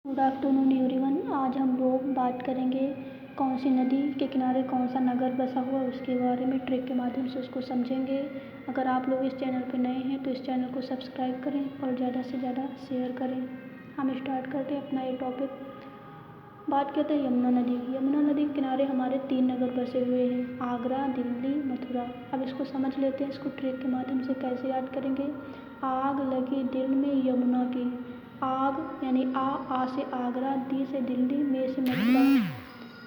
Good afternoon everyone. आज हम लोग बात करेंगे कौन सी नदी के किनारे कौन सा नगर बसा हुआ उसके बारे में ट्रिक के माध्यम से उसको समझेंगे। अगर आप लोग इस चैनल पर नए हैं तो इस चैनल को सब्सक्राइब करें और ज़्यादा से ज़्यादा शेयर करें। हम स्टार्ट करते हैं अपना ये टॉपिक। बात करते हैं यमुना नदी की। यमुना नदी के किनारे हमारे 3 नगर बसे हुए हैं, आगरा, दिल्ली, मथुरा। अब इसको समझ लेते हैं, इसको ट्रिक के माध्यम से कैसे याद करेंगे। आग लगी दिल में यमुना की। आग यानी आ से आगरा, दी से दिल्ली, में से मथुरा।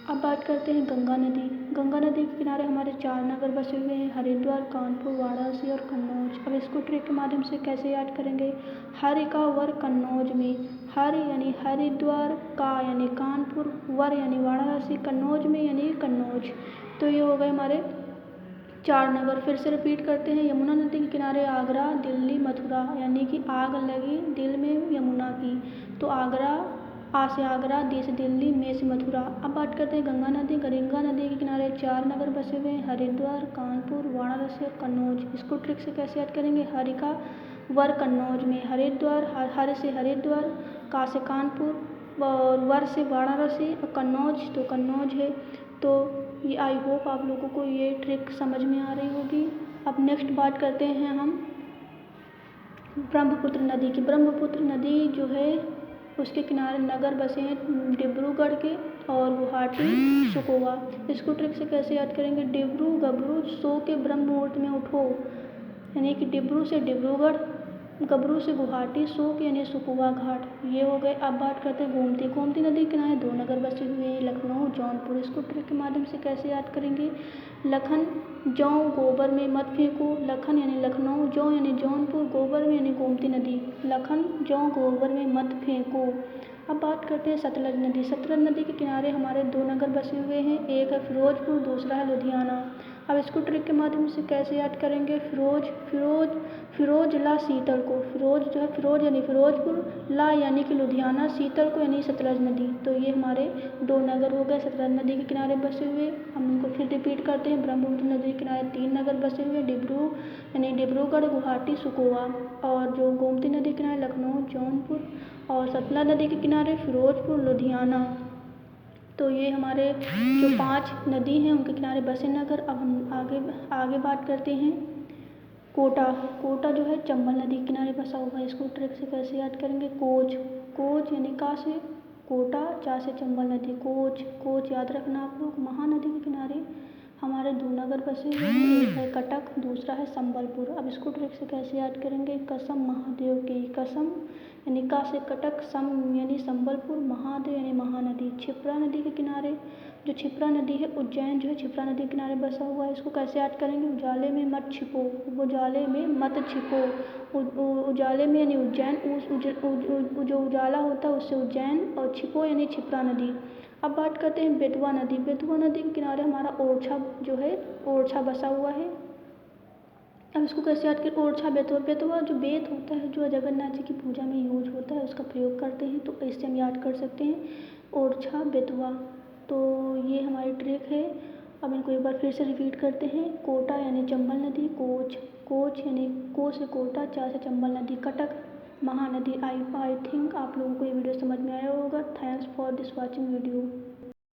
अब बात करते हैं गंगा नदी। गंगा नदी के किनारे हमारे 4 नगर बसे हुए हैं, हरिद्वार, कानपुर, वाराणसी और कन्नौज। अब इसको ट्रिक के माध्यम से कैसे याद करेंगे। हरि का वर कन्नौज में, हरि यानी हरिद्वार, का यानी कानपुर, वर यानी वाराणसी, कन्नौज में यानी कन्नौज। तो ये हो गए हमारे 4 नगर। फिर से रिपीट करते हैं। यमुना नदी के किनारे आगरा, दिल्ली, मथुरा, यानी कि आग लगी दिल में यमुना की। तो आगरा, आ से आगरा, दी से दिल्ली, में से मथुरा। अब बात करते हैं गंगा नदी। गंगा नदी के किनारे 4 नगर बसे हुए हैं, हरिद्वार, कानपुर, वाराणसी और कन्नौज। इसको ट्रिक से कैसे याद करेंगे। हरि का वर कन्नौज में, हरिद्वार, हर से हरिद्वार, का से कानपुर और वर से वाराणसी और कन्नौज, तो कन्नौज है। तो ये आई होप आप लोगों को ये ट्रिक समझ में आ रही होगी। अब नेक्स्ट बात करते हैं हम ब्रह्मपुत्र नदी की। ब्रह्मपुत्र नदी जो है उसके किनारे नगर बसे हैं डिब्रूगढ़ के और गुवाहाटी, सुकोवा। इसको ट्रिक से कैसे याद करेंगे। डिब्रू गबरू सो के ब्रह्म मुहूर्त में उठो, यानी कि डिब्रू से डिब्रूगढ़, गबरू से गुवाहाटी, सो के यानी सुकोवा घाट। ये हो गए। अब बात करते हैं गोमती। गोमती नदी के किनारे 2 नगर बसे हुए हैं, लखनऊ, जौनपुर। इसको ट्रिक के माध्यम से कैसे याद करेंगे। लखन जौ गोबर में मत फेंको। लखन यानी लखनऊ, जौ यानी जौनपुर, गोबर में यानी गोमती नदी। लखन जौ गोबर में मत फेंको। अब बात करते हैं सतलज नदी। सतलज नदी के किनारे हमारे 2 नगर बसे हुए हैं, एक है फिरोजपुर, दूसरा है लुधियाना। अब इसको ट्रिक के माध्यम से कैसे याद करेंगे। फिरोज ला शीतल को। फिरोज जो है फिरोज यानी फिरोजपुर, ला यानी कि लुधियाना, शीतल को यानी सतलज नदी। तो ये हमारे 2 नगर हो गए सतलज नदी के किनारे बसे हुए। हम उनको फिर रिपीट करते हैं। ब्रह्मपुत्र नदी के किनारे 3 नगर बसे हुए, डिब्रू यानी डिब्रूगढ़, गुवाहाटी, सुकोवा। और जो गोमती नदी के किनारे लखनऊ, जौनपुर और सतलज नदी के किनारे फिरोजपुर, लुधियाना। तो ये हमारे जो 5 नदी हैं उनके किनारे बसे नगर। अब हम आगे बात करते हैं कोटा। कोटा जो है चंबल नदी के किनारे बसा हुआ है। इसको ट्रिक से कैसे याद करेंगे। कोच यानी का से कोटा, चा से चंबल नदी, कोच याद रखना आप लोग। महानदी के किनारे हमारे 2 नगर बसे हुए हैं, एक है कटक, दूसरा है संबलपुर। अब इसको ट्रिक से कैसे याद करेंगे। कसम महादेव की। कसम यानी का से कटक, सम यानी संबलपुर, महादेव यानी महानदी। क्षिप्रा नदी के किनारे जो क्षिप्रा नदी है, उज्जैन जो है क्षिप्रा नदी के किनारे बसा हुआ है। इसको कैसे याद करेंगे। उजाले में मत छिपो। उजाले में मत छिपो। उजाले में यानी उज्जैन, जो उजाला होता है उससे उज्जैन, और छिपो यानी क्षिप्रा नदी। अब बात करते हैं बेतवा नदी। बेतवा नदी के किनारे हमारा ओरछा जो है ओरछा बसा हुआ है। अब इसको कैसे याद करें। ओरछा बेतवा। बेतवा जो बेत होता है जो जगन्नाथ जी की पूजा में यूज होता है उसका प्रयोग करते हैं, तो इससे हम याद कर सकते हैं ओरछा बेतवा। तो ये हमारी ट्रिक है। अब इनको एक बार फिर से रिपीट करते हैं। कोटा यानी चंबल नदी, कोच यानी को से कोटा, चा से चंबल नदी, कटक महानदी। आई थिंक आप लोगों को ये वीडियो समझ में आया होगा। Thanks for this watching video.